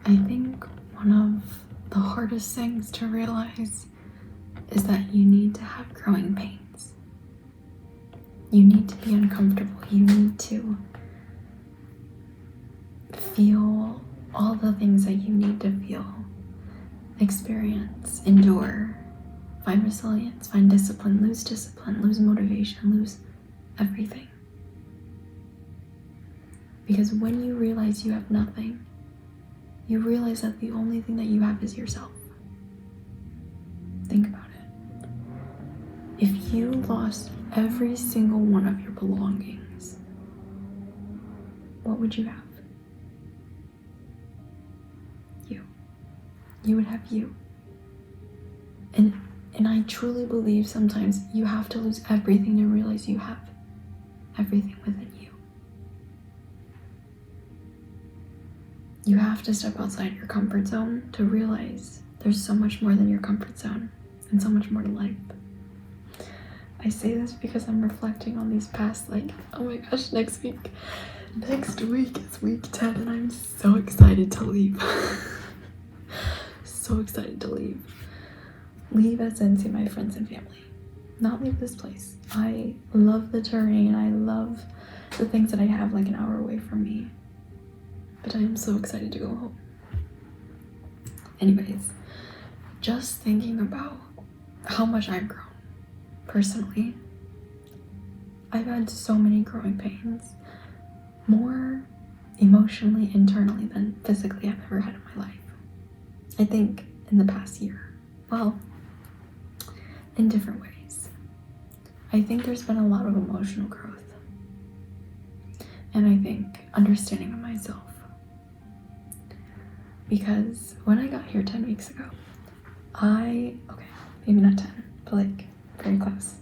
I think one of the hardest things to realize is that you need to have growing pains. You need to be uncomfortable. You need to feel all the things that you need to feel, experience, endure, find resilience, find discipline, lose motivation, lose everything. Because when you realize you have nothing, you realize that the only thing that you have is yourself. Think about it. If you lost every single one of your belongings, what would you have? You. You would have you. And I truly believe sometimes you have to lose everything to realize you have everything within you. You have to step outside your comfort zone to realize there's so much more than your comfort zone and so much more to life. I say this because I'm reflecting on these past, oh my gosh, next week is week 10 and I'm so excited to leave. So excited to leave. Leave as in see my friends and family. Not leave this place. I love the terrain. I love the things that I have an hour away from me. But I am so excited to go home. Anyways, just thinking about how much I've grown personally. I've had so many growing pains, more emotionally, internally than physically I've ever had in my life. I think in the past year. Well, in different ways. I think there's been a lot of emotional growth. And I think understanding of myself. Because when I got here 10 weeks ago, maybe not 10, but very close.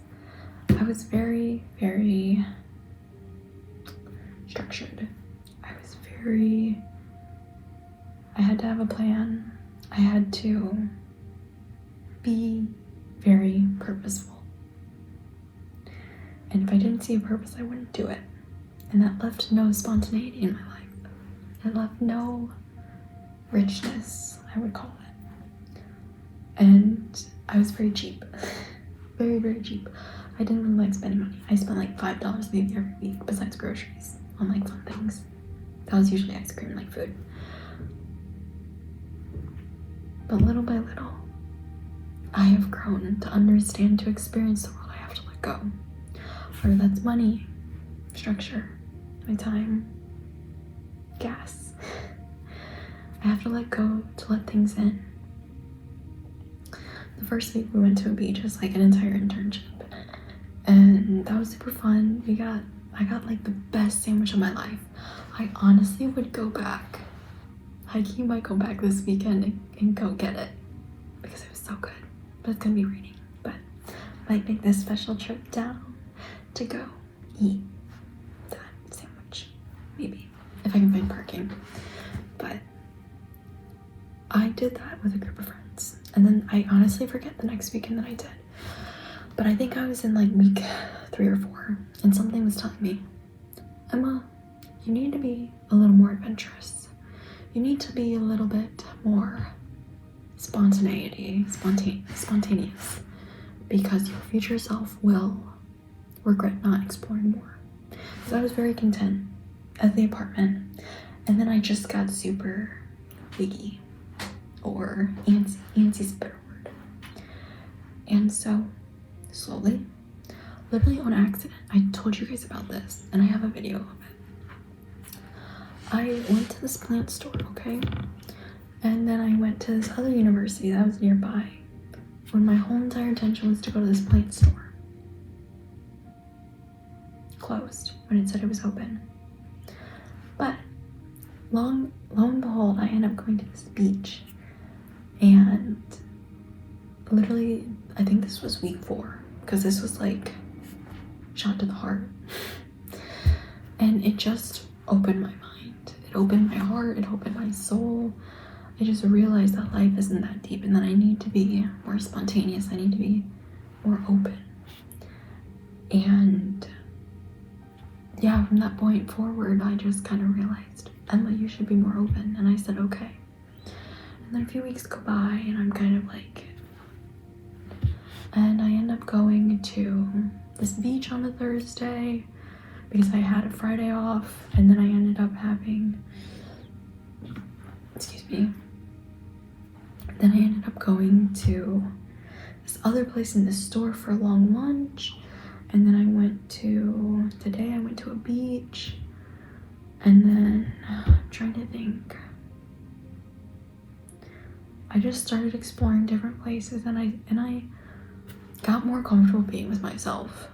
I was very, very structured. I had to have a plan. I had to be very purposeful. And if I didn't see a purpose, I wouldn't do it. And that left no spontaneity in my life. It left no richness, I would call it. And I was very cheap. Very, very cheap. I didn't really like spending money. I spent $5 maybe every week besides groceries on fun things. That was usually ice cream and food. But little by little, I have grown to understand, to experience the world. I have to let go. Whether that's money, structure, my time, gas. I have to let go to let things in. The first week we went to a beach as an entire internship. And that was super fun. I got the best sandwich of my life. I honestly would go back. You might go back this weekend and go get it because it was so good. But it's gonna be raining. But I might make this special trip down to go eat that sandwich. Maybe, if I can find parking. But I did that with a group of friends. And then I honestly forget the next weekend that I did. But I think I was in week 3 or 4 and something was telling me, Emma, you need to be a little more adventurous. You need to be a little bit more spontaneous because your future self will regret not exploring more. So I was very content at the apartment, and then I just got super wiggy, or antsy's a better word. And so slowly, literally on accident, I told you guys about this and I have a video of it. I went to this plant store, okay? And then I went to this other university that was nearby when my whole entire intention was to go to this plant store. Closed when it said it was open. But lo and behold, I ended up going to this beach. And literally, I think this was week 4 because this was shot to the heart. And it just opened my mind. It opened my heart. It opened my soul. I just realized that life isn't that deep and that I need to be more spontaneous. I need to be more open. And yeah, from that point forward, I just kind of realized, Emma, you should be more open. And I said, okay. And then a few weeks go by and I'm kind of like, and I end up going to this beach on a Thursday because I had a Friday off, and then I ended up having, then I ended up going to this other place in the store for a long lunch, and then today I went to a beach, and then I'm trying to think. I just started exploring different places, and I got more comfortable being with myself.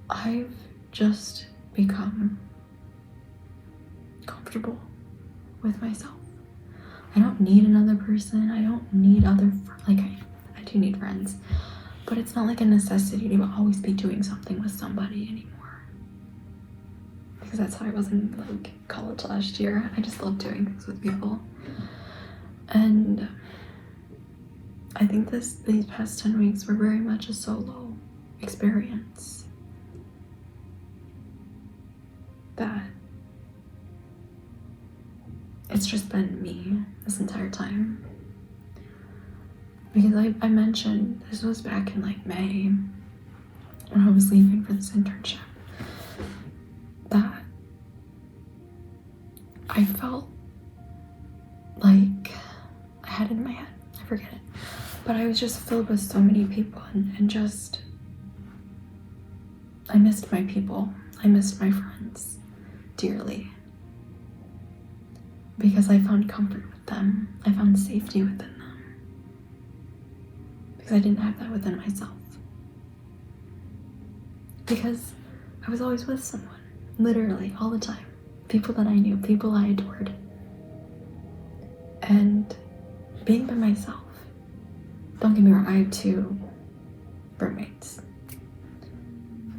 I've just become comfortable with myself. I don't need another person. I don't need other I do need friends, but it's not like a necessity to always be doing something with somebody anymore. Because that's how I was in like college last year. I just love doing things with people. And I think these past 10 weeks were very much a solo experience. That it's just been me this entire time. Because I mentioned, this was back in like May when I was leaving for this internship, that I felt like I had it in my head, I forget it, but I was just filled with so many people and just, I missed my people, I missed my friends dearly. Because I found comfort with them. I found safety within them. Because I didn't have that within myself. Because I was always with someone, literally all the time. People that I knew, people I adored. And being by myself, don't get me wrong, I have 2 roommates.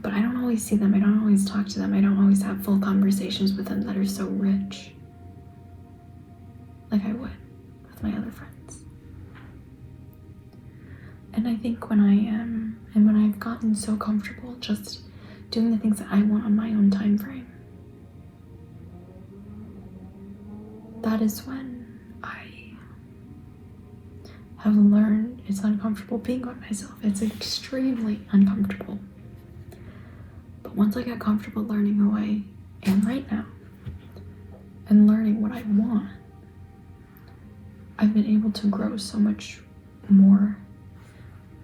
But I don't always see them, I don't always talk to them, I don't always have full conversations with them that are so rich. Like I would with my other friends. And I think when I've gotten so comfortable just doing the things that I want on my own time frame, that is when I have learned it's uncomfortable being by myself. It's extremely uncomfortable. But once I get comfortable learning who I am right now and learning what I want, I've been able to grow so much more,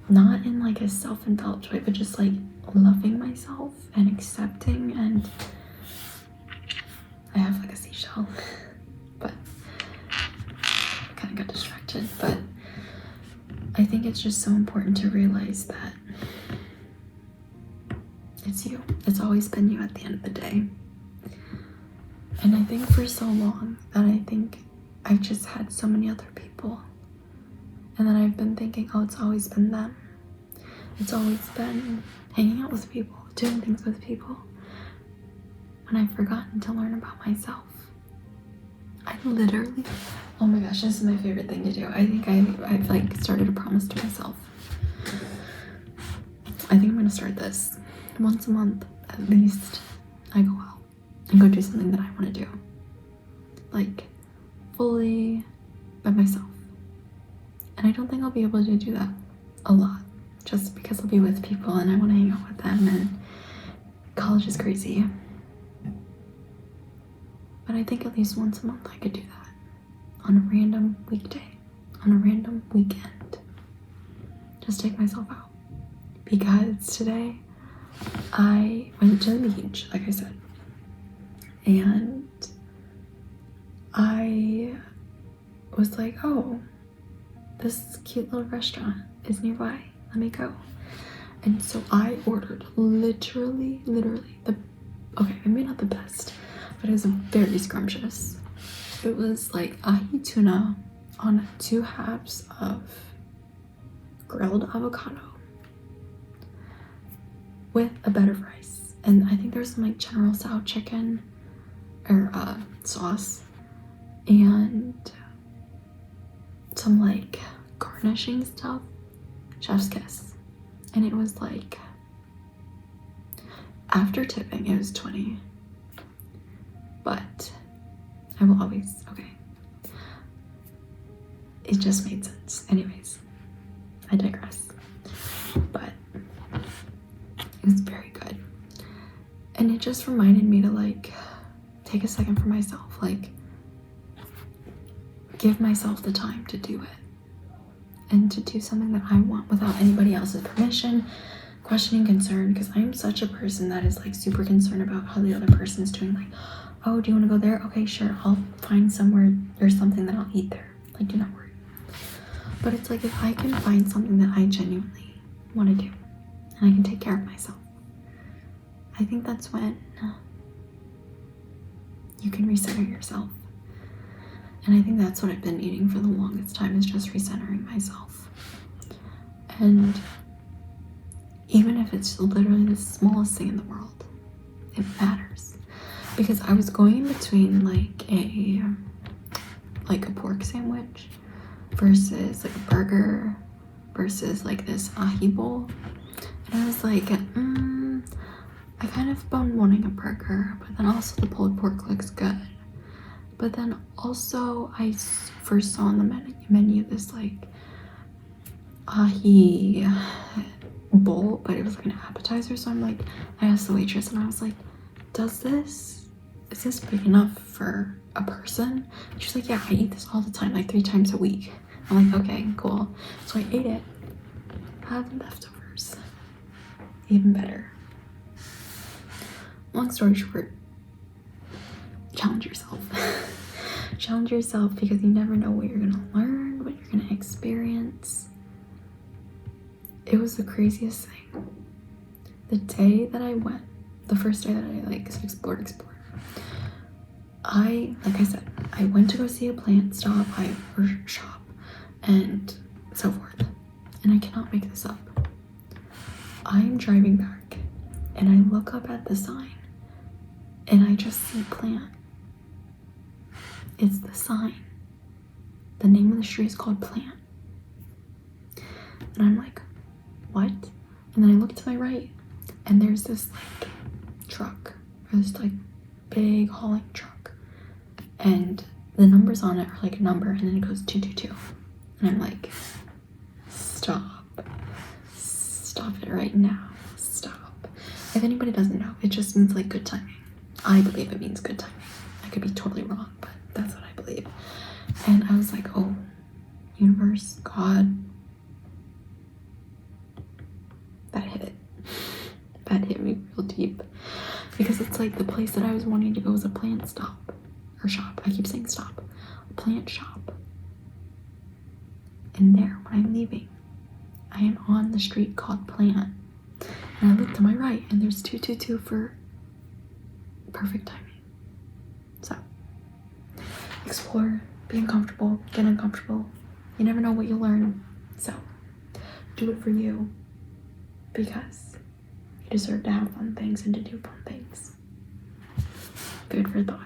not in like a self-indulged way, but just like loving myself and accepting. And I have like a seashell, but I kind of got distracted. But I think it's just so important to realize that it's you. It's always been you at the end of the day. And I think for so long that I think I've just had so many other people. And then I've been thinking, oh, it's always been them. It's always been hanging out with people, doing things with people. When I've forgotten to learn about myself. I literally, oh my gosh, this is my favorite thing to do. I think I've like started a promise to myself. I think I'm gonna start this. Once a month, at least, I go out and go do something that I wanna do. Like, fully by myself. And I don't think I'll be able to do that a lot, just because I'll be with people and I want to hang out with them, and college is crazy. But I think at least once a month I could do that on a random weekday, on a random weekend. Just take myself out. Because today I went to the beach, like I said, and I was like, oh, this cute little restaurant is nearby. Let me go. And so I ordered literally maybe not the best, but it was very scrumptious. It was like ahi tuna on 2 halves of grilled avocado with a bed of rice. And I think there's some like General Tso chicken or sauce and some like garnishing stuff. Chef's kiss. And it was like, after tipping, it was 20. But I will always, okay. it just made sense. Anyways, I digress. But it was very good. And it just reminded me to like take a second for myself, like give myself the time to do it and to do something that I want without anybody else's permission, questioning, concern, because I'm such a person that is like super concerned about how the other person is doing. Like, oh, do you want to go there? Okay, sure, I'll find somewhere there's something that I'll eat there. Like, do not worry. But it's like if I can find something that I genuinely want to do and I can take care of myself, I think that's when you can recenter yourself. And I think that's what I've been needing for the longest time, is just recentering myself. And even if it's literally the smallest thing in the world, it matters. Because I was going in between like a pork sandwich versus like a burger versus like this ahi bowl. And I was like, I kind of been wanting a burger, but then also the pulled pork looks good. But then also I first saw on the menu this like ahi bowl, but it was like an appetizer. So I'm like, I asked the waitress and I was like, is this big enough for a person? And she's like, yeah, I eat this all the time, like 3 times a week. I'm like, okay, cool. So I ate it. I had leftovers. Even better. Long story short, challenge yourself. Challenge yourself, because you never know what you're gonna learn, what you're gonna experience. It was the craziest thing. The day that I went, the first day that I like explored. Like I said, I went to go see a plant shop and so forth. And I cannot make this up. I'm driving back and I look up at the sign and I just see plant. It's the sign. The name of the street is called Plant. And I'm like, what? And then I look to my right and there's this like truck, or this like big hauling truck. And the numbers on it are like a number and then it goes 222. And I'm like, stop it right now. Stop. If anybody doesn't know, it just means like good timing. I believe it means good timing. I could be totally wrong, but that's what I believe. And I was like, oh, universe, God, that hit me real deep, because it's like the place that I was wanting to go was a plant shop. I keep saying stop. A plant shop. And there, when I'm leaving, I am on the street called Plant. And I look to my right and there's 222 for perfect timing. So, explore, be uncomfortable, get uncomfortable. You never know what you'll learn. So, do it for you, because you deserve to have fun things and to do fun things. Food for thought.